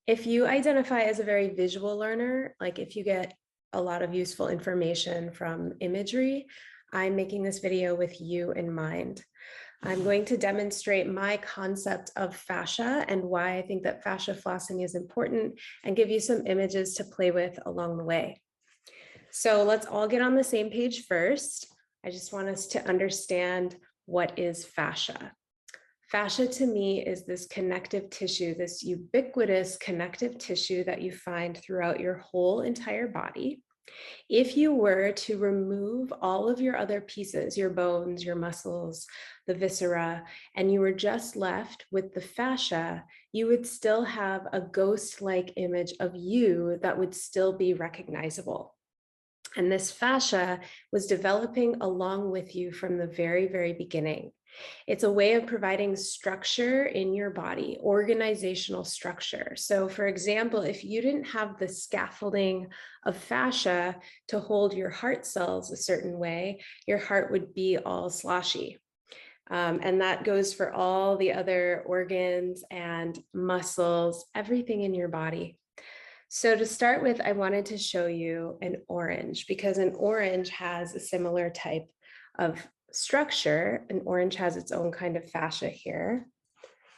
If you identify as a very visual learner, like if you get a lot of useful information from imagery, I'm making this video with you in mind. I'm going to demonstrate my concept of fascia and why I think that fascia flossing is important and give you some images to play with along the way. So let's all get on the same page first. I just want us to understand what is fascia. Fascia to me is this connective tissue, this ubiquitous connective tissue that you find throughout your whole entire body. If you were to remove all of your other pieces, your bones, your muscles, the viscera, and you were just left with the fascia, you would still have a ghost-like image of you that would still be recognizable. And this fascia was developing along with you from the very, very beginning. It's a way of providing structure in your body, organizational structure. So for example, if you didn't have the scaffolding of fascia to hold your heart cells a certain way, your heart would be all sloshy. And that goes for all the other organs and muscles, everything in your body. So to start with, I wanted to show you an orange because an orange has a similar type of structure. An orange has its own kind of fascia here.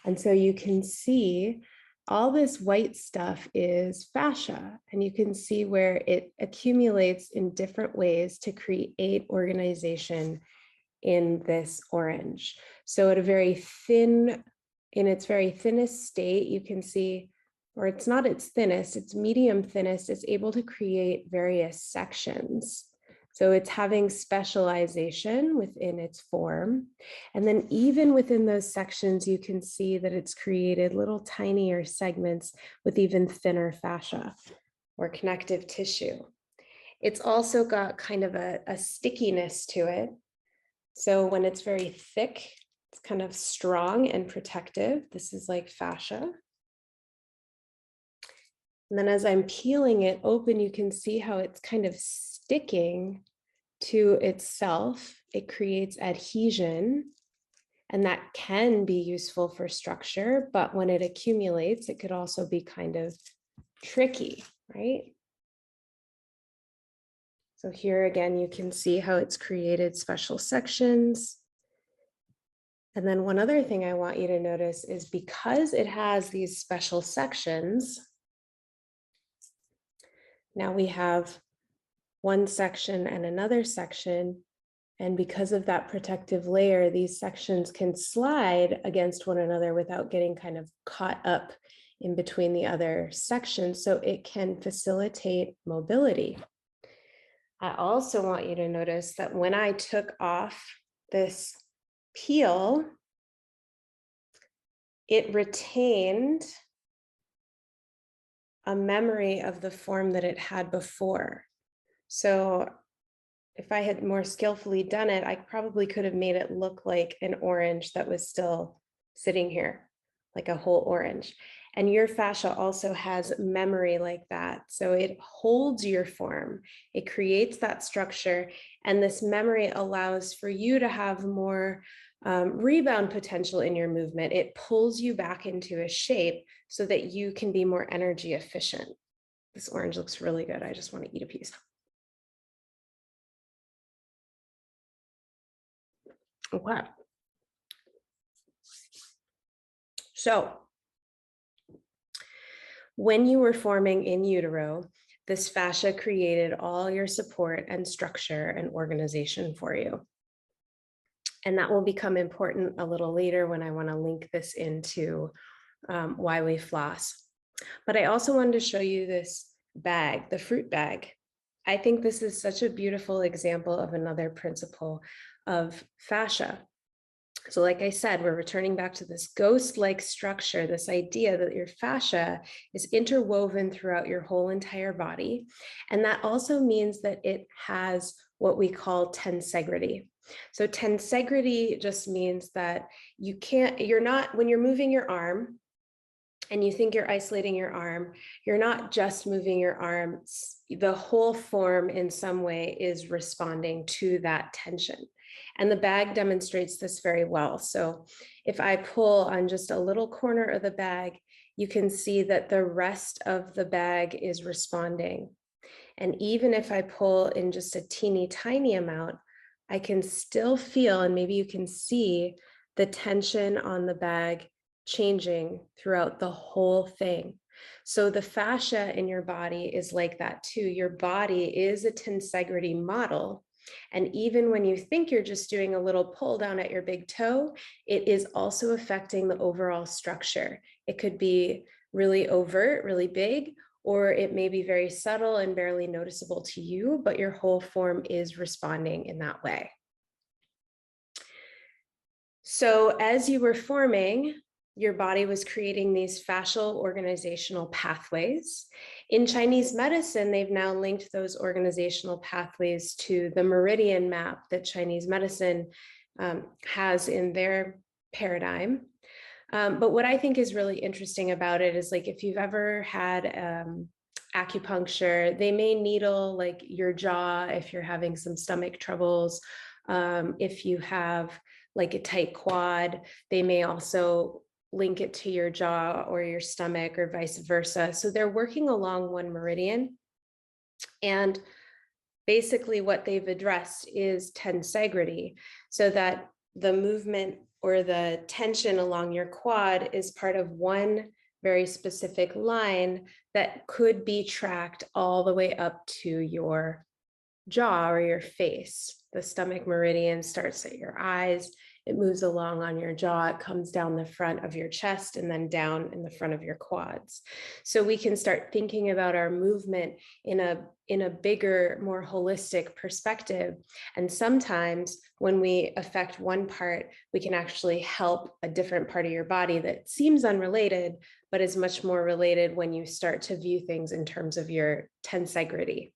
And so you can see all this white stuff is fascia, and you can see where it accumulates in different ways to create organization in this orange. So at a very thin, in its very thinnest state, you can see, or it's not its thinnest, it's medium thinnest, it's able to create various sections. So it's having specialization within its form. And then even within those sections, you can see that it's created little tinier segments with even thinner fascia or connective tissue. It's also got kind of a stickiness to it. So when it's very thick, it's kind of strong and protective. This is like fascia. And then as I'm peeling it open, you can see how it's kind of sticking to itself. It creates adhesion, and that can be useful for structure, but when it accumulates, it could also be kind of tricky, right? So here again, you can see how it's created special sections. And then one other thing I want you to notice is because it has these special sections, now we have one section and another section. And because of that protective layer, these sections can slide against one another without getting kind of caught up in between the other sections. So it can facilitate mobility. I also want you to notice that when I took off this peel, it retained a memory of the form that it had before. So if I had more skillfully done it, I probably could have made it look like an orange that was still sitting here, like a whole orange. And your fascia also has memory like that. So it holds your form, it creates that structure, and this memory allows for you to have more rebound potential in your movement. It pulls you back into a shape so that you can be more energy efficient. This orange looks really good. I just want to eat a piece. Okay. So when you were forming in utero, this fascia created all your support and structure and organization for you. And that will become important a little later when I want to link this into why we floss. But I also wanted to show you this bag, the fruit bag. I think this is such a beautiful example of another principle of fascia. So like I said, we're returning back to this ghost-like structure, this idea that your fascia is interwoven throughout your whole entire body. And that also means that it has what we call tensegrity. So tensegrity just means that you're not, when you're moving your arm, and you think you're isolating your arm, you're not just moving your arm. The whole form in some way is responding to that tension. And the bag demonstrates this very well. So if I pull on just a little corner of the bag, you can see that the rest of the bag is responding. And even if I pull in just a teeny tiny amount, I can still feel, and maybe you can see the tension on the bag changing throughout the whole thing. So the fascia in your body is like that too. Your body is a tensegrity model. And even when you think you're just doing a little pull down at your big toe, it is also affecting the overall structure. It could be really overt, really big, or it may be very subtle and barely noticeable to you, but your whole form is responding in that way. So as you were forming, your body was creating these fascial organizational pathways. In Chinese medicine, they've now linked those organizational pathways to the meridian map that Chinese medicine has in their paradigm. But what I think is really interesting about it is, like, if you've ever had acupuncture, they may needle like your jaw if you're having some stomach troubles. If you have like a tight quad, they may also link it to your jaw or your stomach or vice versa. So they're working along one meridian. And basically what they've addressed is tensegrity, so that the movement or the tension along your quad is part of one very specific line that could be tracked all the way up to your jaw or your face. The stomach meridian starts at your eyes, it moves along on your jaw, it comes down the front of your chest and then down in the front of your quads. So we can start thinking about our movement in a bigger, more holistic perspective. And sometimes when we affect one part, we can actually help a different part of your body that seems unrelated, but is much more related when you start to view things in terms of your tensegrity.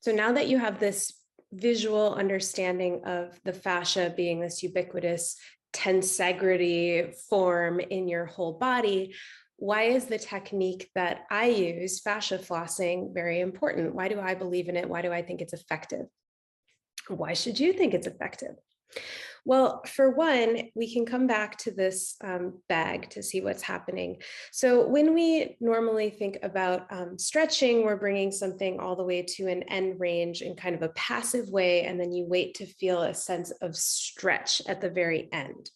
So now that you have this visual understanding of the fascia being this ubiquitous tensegrity form in your whole body, why is the technique that I use, fascia flossing, very important? Why do I believe in it? Why do I think it's effective? Why should you think it's effective? Well, for one, we can come back to this bag to see what's happening. So when we normally think about stretching, we're bringing something all the way to an end range in kind of a passive way, and then you wait to feel a sense of stretch at the very end.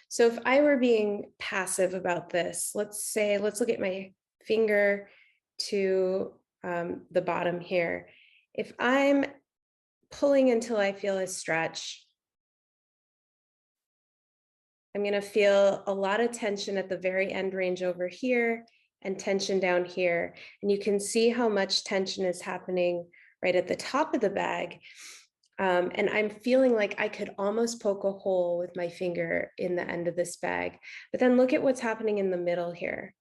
So if I were being passive about this, let's look at my finger to the bottom here. If I'm pulling until I feel a stretch, I'm going to feel a lot of tension at the very end range over here and tension down here. And you can see how much tension is happening right at the top of the bag. And I'm feeling like I could almost poke a hole with my finger in the end of this bag. But then look at what's happening in the middle here.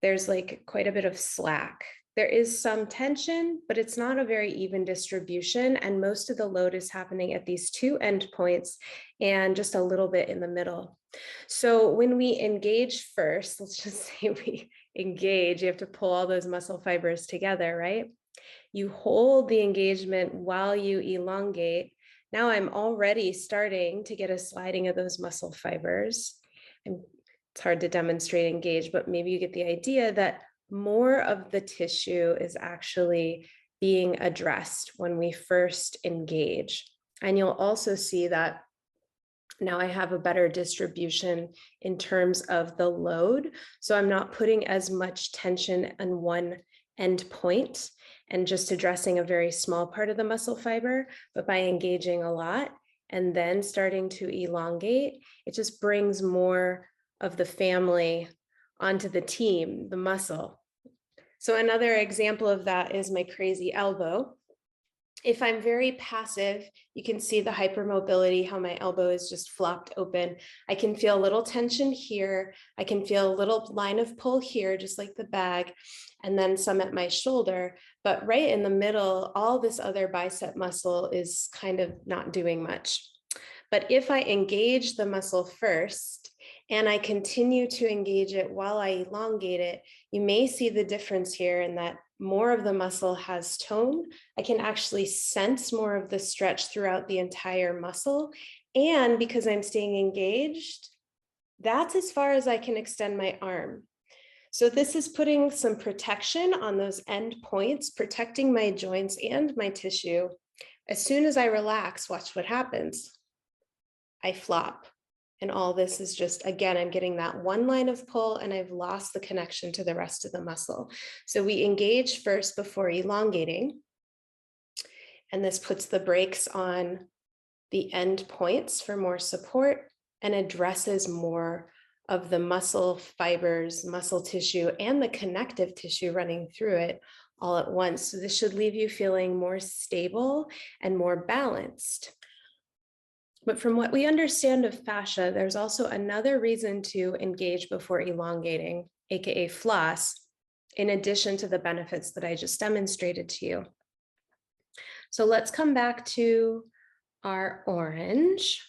There's like quite a bit of slack. There is some tension, but it's not a very even distribution. And most of the load is happening at these two end points and just a little bit in the middle. So when we engage first, let's just say we engage, you have to pull all those muscle fibers together, right? You hold the engagement while you elongate. Now I'm already starting to get a sliding of those muscle fibers. And it's hard to demonstrate engage, but maybe you get the idea that more of the tissue is actually being addressed when we first engage. And you'll also see that now I have a better distribution in terms of the load. So I'm not putting as much tension on one end point and just addressing a very small part of the muscle fiber, but by engaging a lot and then starting to elongate, it just brings more of the family onto the team, the muscle. So another example of that is my crazy elbow. If I'm very passive, you can see the hypermobility, how my elbow is just flopped open. I can feel a little tension here. I can feel a little line of pull here, just like the bag, and then some at my shoulder. But right in the middle, all this other bicep muscle is kind of not doing much. But if I engage the muscle first, and I continue to engage it while I elongate it, you may see the difference here in that more of the muscle has tone. I can actually sense more of the stretch throughout the entire muscle. And because I'm staying engaged, that's as far as I can extend my arm. So this is putting some protection on those end points, protecting my joints and my tissue. As soon as I relax, watch what happens. I flop. And all this is just, again, I'm getting that one line of pull and I've lost the connection to the rest of the muscle. So we engage first before elongating. And this puts the brakes on the end points for more support and addresses more of the muscle fibers, muscle tissue, and the connective tissue running through it all at once. So this should leave you feeling more stable and more balanced. But from what we understand of fascia, there's also another reason to engage before elongating, aka floss, in addition to the benefits that I just demonstrated to you. So let's come back to our orange.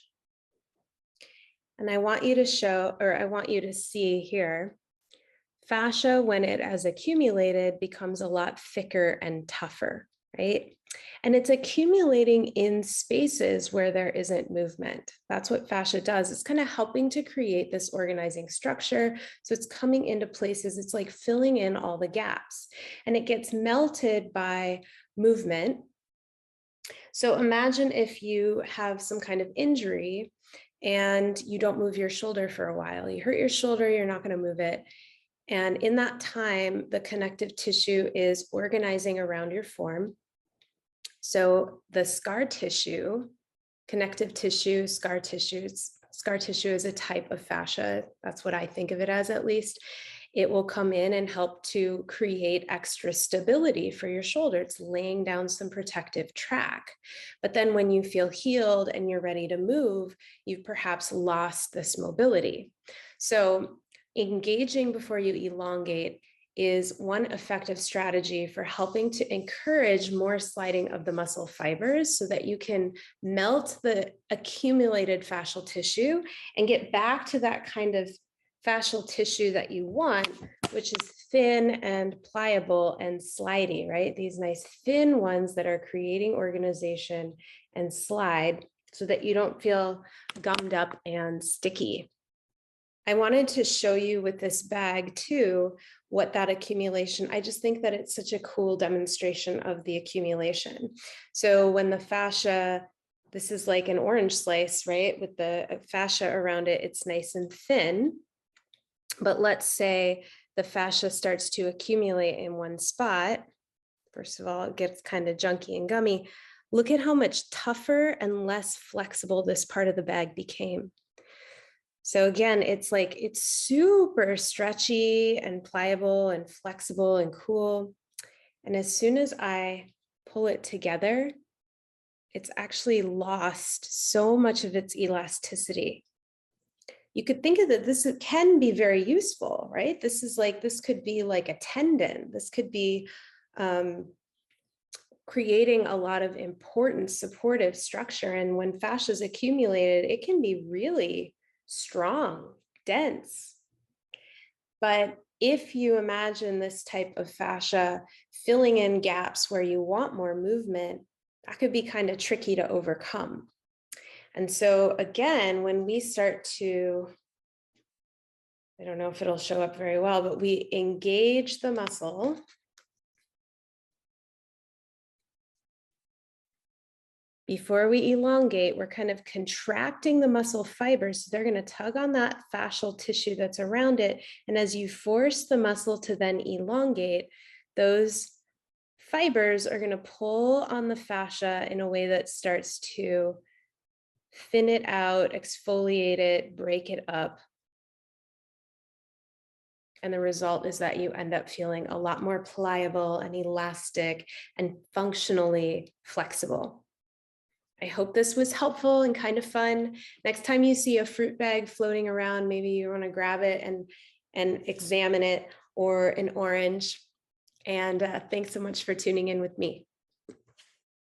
And I want you to see here, fascia, when it has accumulated, becomes a lot thicker and tougher, right? And it's accumulating in spaces where there isn't movement. That's what fascia does. It's kind of helping to create this organizing structure. So it's coming into places, it's like filling in all the gaps, and it gets melted by movement. So imagine if you have some kind of injury and you don't move your shoulder for a while. You hurt your shoulder, you're not going to move it. And in that time, the connective tissue is organizing around your form. So the scar tissue, connective tissue, scar tissue is a type of fascia. That's what I think of it as, at least. It will come in and help to create extra stability for your shoulder. It's laying down some protective track. But then when you feel healed and you're ready to move, you've perhaps lost this mobility. So engaging before you elongate is one effective strategy for helping to encourage more sliding of the muscle fibers so that you can melt the accumulated fascial tissue and get back to that kind of fascial tissue that you want, which is thin and pliable and slidey, right? These nice thin ones that are creating organization and slide so that you don't feel gummed up and sticky. I wanted to show you with this bag too, what that accumulation, I just think that it's such a cool demonstration of the accumulation. So when the fascia, this is like an orange slice, right? With the fascia around it, it's nice and thin. But let's say the fascia starts to accumulate in one spot. First of all, it gets kind of junky and gummy. Look at how much tougher and less flexible this part of the bag became. So again, it's super stretchy and pliable and flexible and cool. And as soon as I pull it together, it's actually lost so much of its elasticity. You could think of that this can be very useful, right? This could be like a tendon. This could be creating a lot of important supportive structure. And when fascia is accumulated, it can be really strong, dense. But if you imagine this type of fascia filling in gaps where you want more movement, that could be kind of tricky to overcome. And so again, when we start to, I don't know if it'll show up very well, but we engage the muscle. Before we elongate, we're kind of contracting the muscle fibers. So they're going to tug on that fascial tissue that's around it. And as you force the muscle to then elongate, those fibers are going to pull on the fascia in a way that starts to thin it out, exfoliate it, break it up. And the result is that you end up feeling a lot more pliable and elastic and functionally flexible. I hope this was helpful and kind of fun. Next time you see a fruit bag floating around, maybe you want to grab it and examine it, or an orange. And thanks so much for tuning in with me.